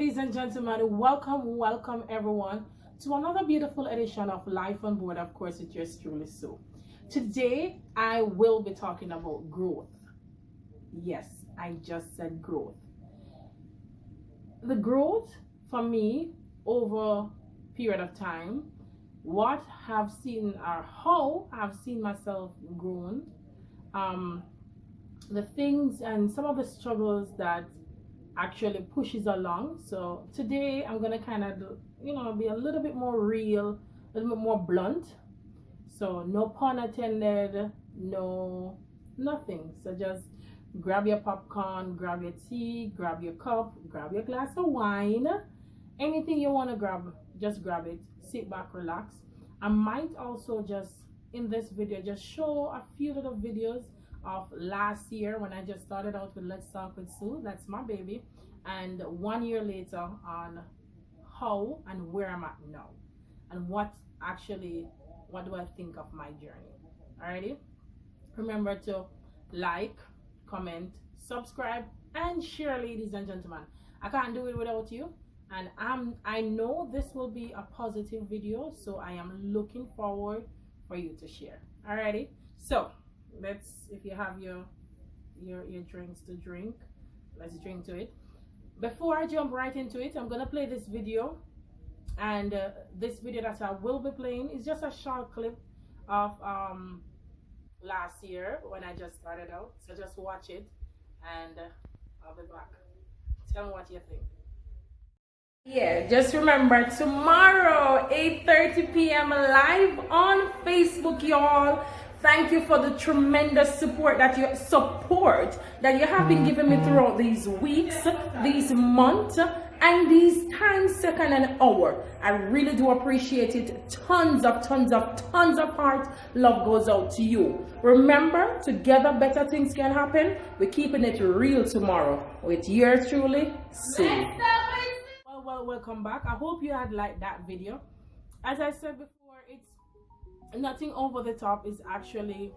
ladies and gentlemen, welcome everyone to another beautiful edition of Life on Board. Of course, it's yours truly, Sue. Today I will be talking about growth. Yes, I just said growth. The growth for me over period of time, what have seen or how I've seen myself grown, the things and some of the struggles that actually pushes along. So today I'm gonna kind of be a little bit more real, a little bit more blunt. So no pun intended, no nothing. So just grab your popcorn, grab your tea, grab your cup, grab your glass of wine, anything you want to grab, just grab it, sit back, relax. I might also just in this video just show a few little videos of last year when I just started out with Let's Talk with Sue. That's my baby. And 1 year later on how and where I'm at now and what do I think of my journey. Alrighty, remember to like, comment, subscribe, and share, ladies and gentlemen. I can't do it without you, and I know this will be a positive video, so I am looking forward for you to share. Alrighty, so if you have your drinks to drink, let's drink to it. Before I jump right into it, I'm gonna play this video, and this video that I will be playing is just a short clip of last year when I just started out. So just watch it, and I'll be back. Tell me what you think. Yeah, just remember tomorrow 8:30 p.m. live on Facebook, y'all. Thank you for the tremendous support that you have been giving me throughout these weeks, these months, and these times, second and hour. I really do appreciate it. Tons of heart love goes out to you. Remember, together better things can happen. We're keeping it real tomorrow with yours truly, Sue. Well, welcome back. I hope you had liked that video. As I said before, it's nothing over the top. Is actually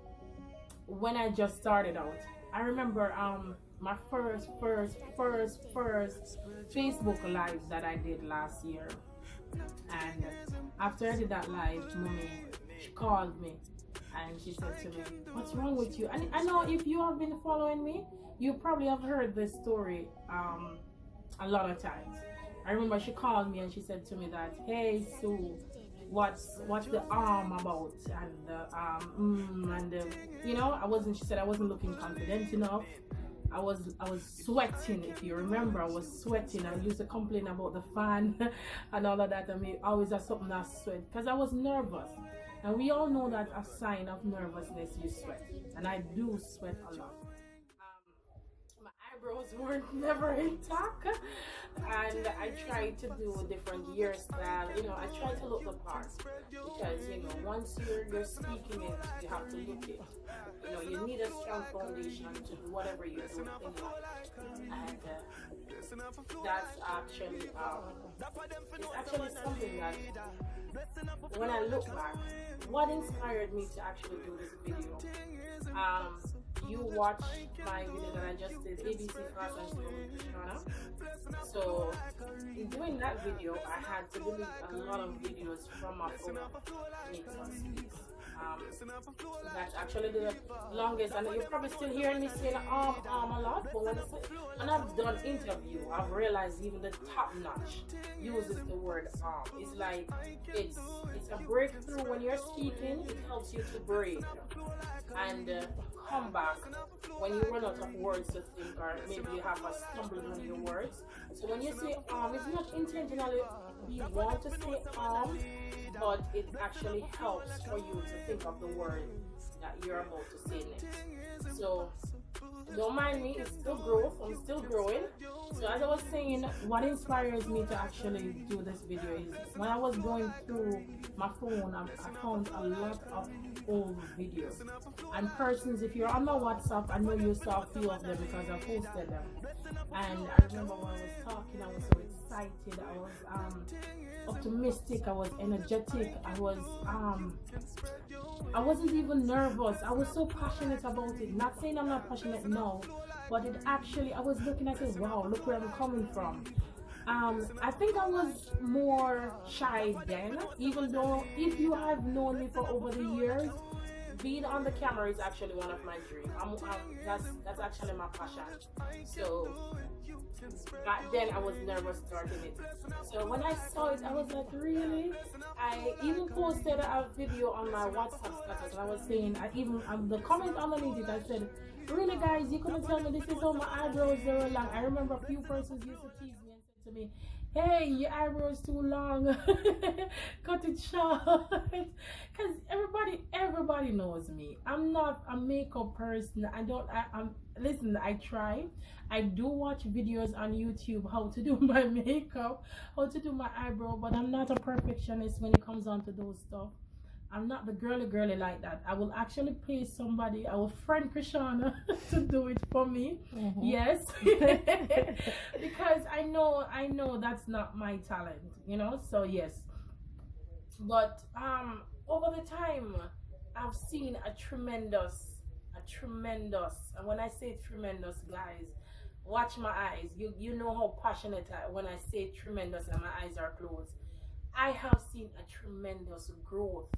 when I just started out. I remember my first Facebook live that I did last year, and after I did that live, mommy, she called me and she said to me, what's wrong with you? And I know if you have been following me, you probably have heard this story a lot of times. I remember she called me and she said to me that, hey Sue, what's the arm about, and she said I wasn't looking confident enough. I was sweating. If you remember, I was sweating. I used to complain about the fan and all of that. I mean, always have something that sweat because I was nervous, and we all know that a sign of nervousness you sweat, and I do sweat a lot. My eyebrows were never intact, and I tried to do a different hairstyle. I tried to look the part because once you're speaking it, you have to look it. You need a strong foundation to do whatever you're doing in life, and that's actually it's actually something that when I look back, what inspired me to actually do this video. You watched my video that I just did, ABC Class and School with Krishana. So in doing that video, I had to delete a lot of videos from my phone. That's actually the longest, and you're probably still hearing me saying arm a lot, but when I've done interview, I've realized even the top notch uses the word arm. It's like it's a breakthrough when you're speaking. It helps you to breathe and come back when you run out of words to think, or maybe you have a stumbling on your words. So when you say arm, it's not intentionally you want to say arm, but it actually helps for you to think of the word that you're about to say next. So don't mind me, it's still growth, I'm still growing. So as I was saying, what inspires me to actually do this video is when I was going through my phone, I found a lot of old videos. And persons, if you're on my WhatsApp, I know you saw a few of them because I posted them. And I remember when I was talking, I was so excited, I was optimistic, I was energetic, I wasn't even nervous. I was so passionate about it. Not saying I'm not passionate now, but it actually, I was looking at it, wow, look where I'm coming from. I think I was more shy then, even though if you have known me for over the years, being on the camera is actually one of my dreams. That's actually my passion. So back then I was never starting it. So when I saw it, I was like, really? I even posted a video on my WhatsApp status, and I was saying, I even the comment underneath it, I said, really guys, you couldn't tell me this is how my eyebrows were long. I remember a few persons used to tease me and said to me, hey, your eyebrows too long, cut it short. Because everybody knows me. I'm not a makeup person. I'm listen, I try. I do watch videos on YouTube how to do my makeup, how to do my eyebrow, but I'm not a perfectionist when it comes on to those stuff. I'm not the girly like that. I will actually pay somebody, our friend Krishana, to do it for me. Mm-hmm. Yes. Because I know that's not my talent, you know? So yes. But over the time I've seen a tremendous, and when I say tremendous, guys, watch my eyes. You know how passionate when I say tremendous and my eyes are closed. I have seen a tremendous growth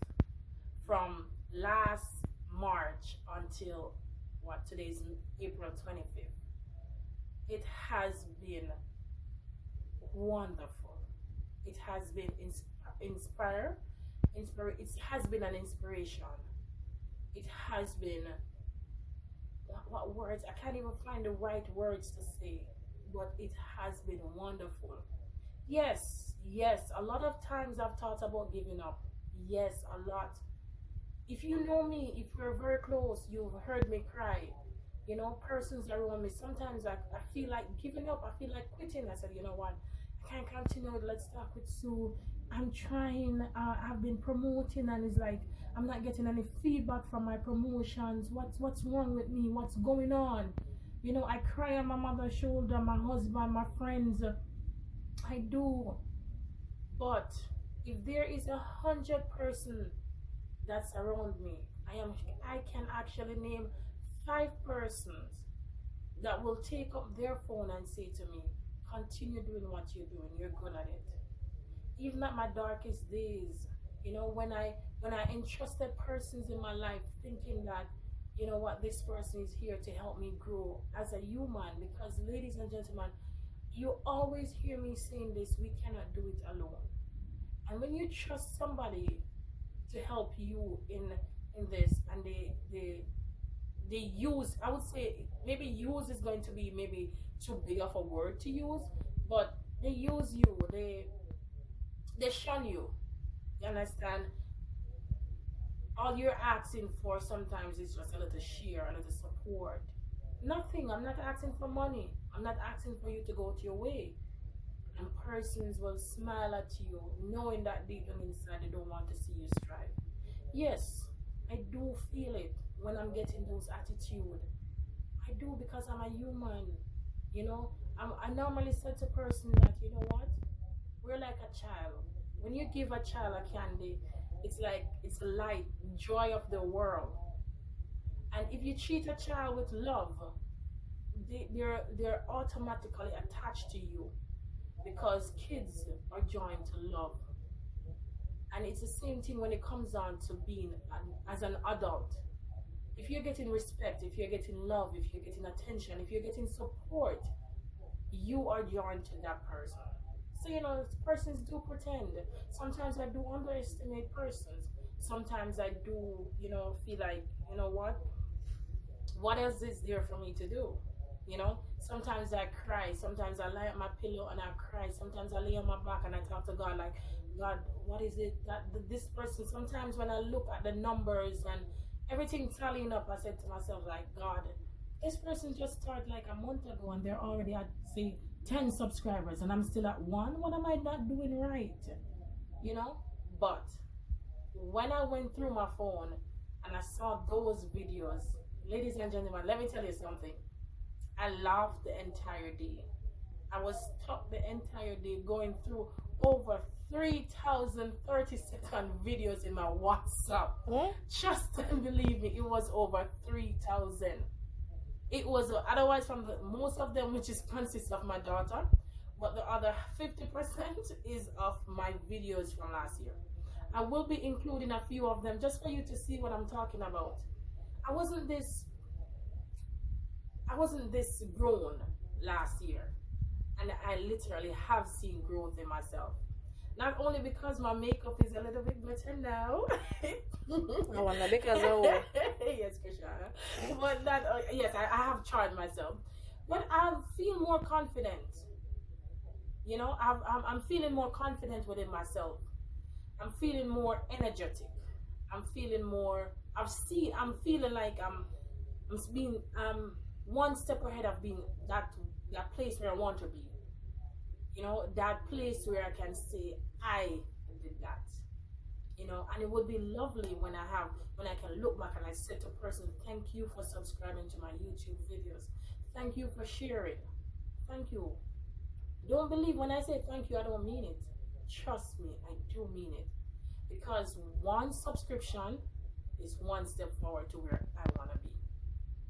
from last March until today's April 25th. It has been wonderful. It has been it has been an inspiration. It has been, what words, I can't even find the right words to say, but it has been wonderful. Yes, a lot of times I've thought about giving up. Yes, a lot. If you know me, if we're very close, you've heard me cry. You know, persons around me, sometimes I feel like giving up. I feel like quitting. I said, you know what? I can't continue. Let's talk with Sue. I'm trying. I've been promoting, and it's like I'm not getting any feedback from my promotions. What's wrong with me? What's going on? You know, I cry on my mother's shoulder, my husband, my friends. I do. But if there is 100% that's around me, I can actually name 5 persons that will take up their phone and say to me, continue doing what you're doing, you're good at it. Even at my darkest days, you know, when I entrusted persons in my life thinking that, you know what, this person is here to help me grow as a human, because ladies and gentlemen, you always hear me saying this, we cannot do it alone. And when you trust somebody to help you in this, and they use, I would say maybe use is going to be maybe too big of a word to use, but they use you, they shun you. You understand? All you're asking for sometimes is just a little share, a little support. Nothing. I'm not asking for money. I'm not asking for you to go to your way. And persons will smile at you knowing that deep down inside they don't want to see you strive. Yes, I do feel it when I'm getting those attitude. I do, because I'm a human. You know, I normally say to a person that, you know what, we're like a child. When you give a child a candy, it's like it's light, joy of the world. And if you treat a child with love, they're automatically attached to you, because kids are joined to love. And it's the same thing when it comes down to being as an adult. If you're getting respect, if you're getting love, if you're getting attention, if you're getting support, you are joined to that person. So, you know, persons do pretend. Sometimes I do underestimate persons. Sometimes I do, you know, feel like, you know what else is there for me to do? You know, sometimes I cry. Sometimes I lie at my pillow and I cry. Sometimes I lay on my back and I talk to God like, God, what is it that this person, sometimes when I look at the numbers and everything tallying up, I said to myself like, God, this person just started like a month ago and they're already at, say, 10 subscribers and I'm still at 1. What am I not doing right? You know? But when I went through my phone and I saw those videos, ladies and gentlemen, let me tell you something. I laughed the entire day. I was stuck the entire day going through over 3,000 30-second videos in my WhatsApp. Just don't believe me, it was over 3,000. It was otherwise from most of them, which is consists of my daughter, but the other 50% is of my videos from last year. I will be including a few of them just for you to see what I'm talking about. I wasn't this I wasn't this grown last year, and I literally have seen growth in myself. Not only because my makeup is a little bit better now. I wonder because of Yes, Krishana. But that yes, I have charged myself, but I feel more confident. You know, I'm feeling more confident within myself. I'm feeling more energetic. I'm feeling more. I'm feeling like I'm being one step ahead of being that place where I want to be. You know, that place where I can say I did that. You know, and it would be lovely when I can look back and I say to a person, thank you for subscribing to my YouTube videos. Thank you for sharing. Thank you. Don't believe when I say thank you, I don't mean it. Trust me, I do mean it. Because one subscription is one step forward to where I want to be.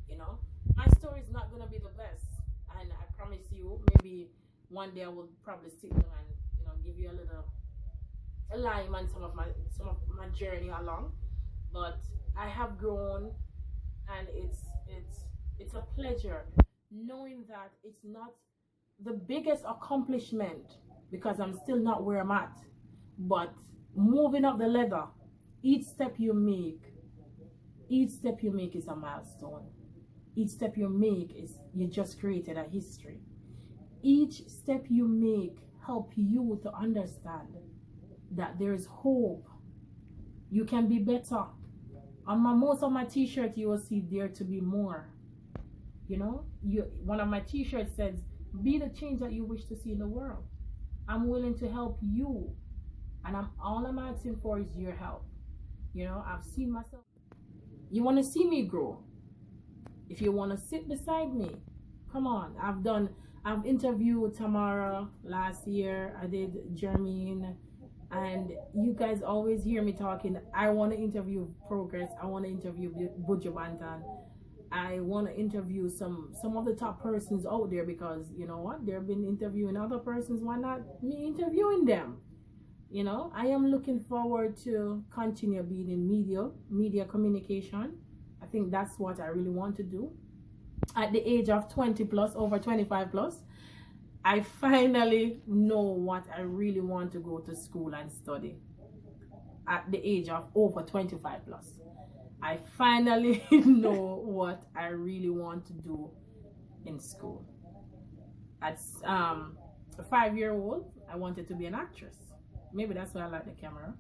You know, my story is not going to be the best, and I promise you, maybe one day I will probably sit down and give you a little lime on some of my journey along. But I have grown, and it's a pleasure knowing that it's not the biggest accomplishment because I'm still not where I'm at, but moving up the ladder, each step you make is a milestone. Each step you make is you just created a history. Each step you make help you to understand that there is hope. You can be better. On most of my t-shirts you will see dare to be more. You know, one of my t-shirts says, be the change that you wish to see in the world. I'm willing to help you, and all I'm asking for is your help. You know, I've seen myself. You want to see me grow? If you want to sit beside me, come on. I've interviewed Tamara last year. I did Jermaine, and you guys always hear me talking. I want to interview Progress. I want to interview Buju Banton. I want to interview some of the top persons out there, because you know what, they've been interviewing other persons. Why not me interviewing them? You know, I am looking forward to continue being in media communication. I think that's what I really want to do. At the age of 20 plus, over 25 plus, I finally know what I really want to go to school and study. At the age of over 25 plus, I finally know what I really want to do in school. At a 5-year-old, I wanted to be an actress. Maybe that's why I like the camera.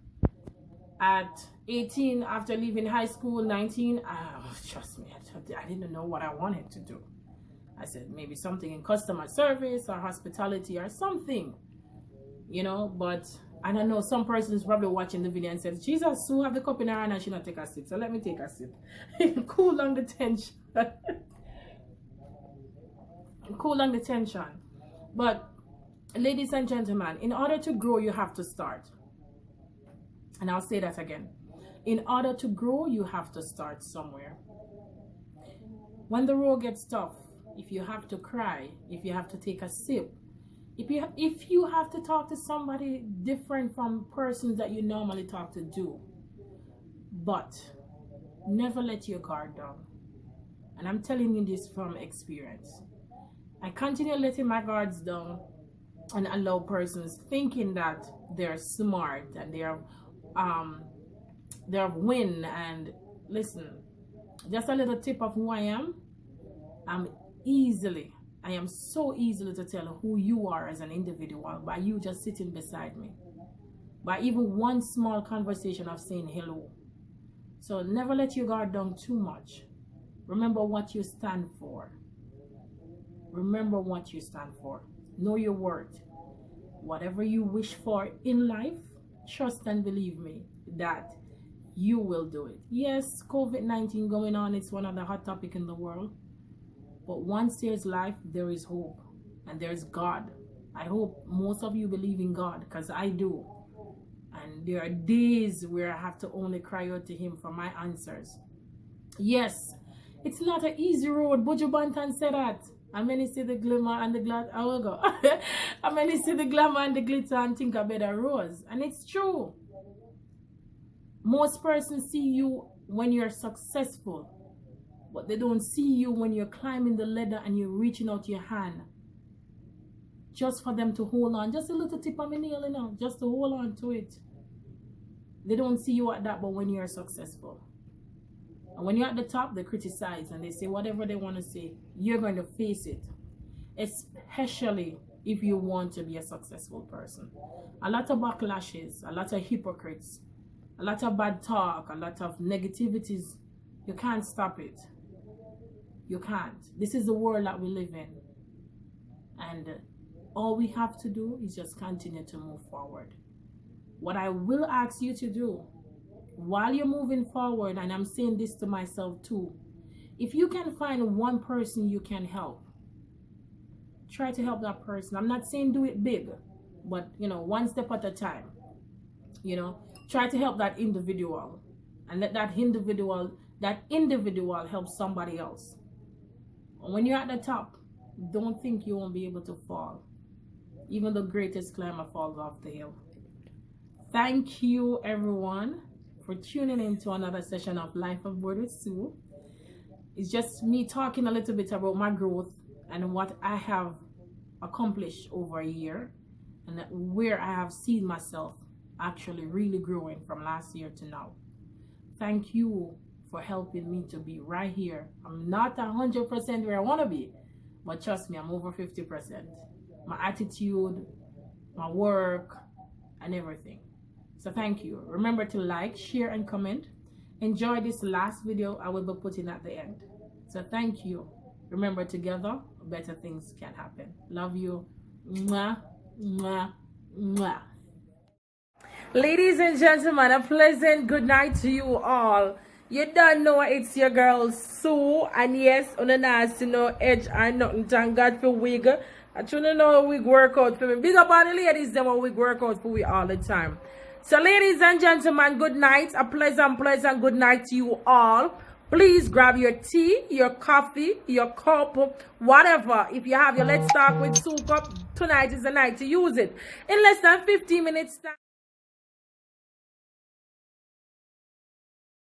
At 18, after leaving high school, 19, trust me, I didn't know what I wanted to do. I said maybe something in customer service or hospitality or something, you know. But I don't know, some person is probably watching the video and says, Jesus, Sue have the cup in her hand and she not take a sip. So let me take a sip. Cool down the tension. Cool down the tension. But ladies and gentlemen, in order to grow, you have to start. And I'll say that again. In order to grow, you have to start somewhere. When the road gets tough, if you have to cry, if you have to take a sip, if you have to talk to somebody different from persons that you normally talk to, do. But never let your guard down. And I'm telling you this from experience. I continue letting my guards down and allow persons thinking that they're smart and they're win. And listen, just a little tip of who I am. I am so easily to tell who you are as an individual by you just sitting beside me, by even one small conversation of saying hello. So never let your guard down too much. Remember what you stand for. Remember what you stand for. Know your worth. Whatever you wish for in life, trust and believe me that you will do it. Yes, COVID-19 going on, it's one of the hot topics in the world. But once there's life, there is hope. And there's God. I hope most of you believe in God, because I do. And there are days where I have to only cry out to Him for my answers. Yes, it's not an easy road. Buju Banton said that. How many see the glimmer and the glitter? I will go. How many see the glamour and the glitter and think a better rose? And it's true. Most persons see you when you're successful, but they don't see you when you're climbing the ladder and you're reaching out your hand just for them to hold on. Just a little tip of my nail, you know, just to hold on to it. They don't see you at that, but when you're successful. And when you're at the top, they criticize and they say whatever they want to say. You're going to face it. Especially if you want to be a successful person. A lot of backlashes, a lot of hypocrites, a lot of bad talk, a lot of negativities. You can't stop it. You can't. This is the world that we live in. And all we have to do is just continue to move forward. What I will ask you to do while you're moving forward, and I'm saying this to myself too, if you can find one person you can help, try to help that person. I'm not saying do it big, but you know, one step at a time. You know, try to help that individual and let that individual help somebody else. And when you're at the top, don't think you won't be able to fall. Even the greatest climber falls off the hill. Thank you everyone for tuning in to another session of Life Aboard with Sue. It's just me talking a little bit about my growth and what I have accomplished over a year and where I have seen myself actually really growing from last year to now. Thank you for helping me to be right here. I'm not 100% where I want to be, but trust me, I'm over 50%. My attitude, my work, and everything. So thank you. Remember to like, share, and comment. Enjoy this last video I will be putting at the end. So thank you. Remember, together, better things can happen. Love you. Mwah, mwah, mwah. Ladies and gentlemen, a pleasant good night to you all. You don't know it's your girl Sue, and yes, on a nice, no edge or nothing. Thank God for wig. I don't know wig workout for me. Big up on the ladies, them wig workout for we all the time. So ladies and gentlemen, good night. A pleasant good night to you all. Please grab your tea, your coffee, your cup, whatever. If you have your Let's Talk with Sue cup, tonight is the night to use it. In less than 15 minutes time.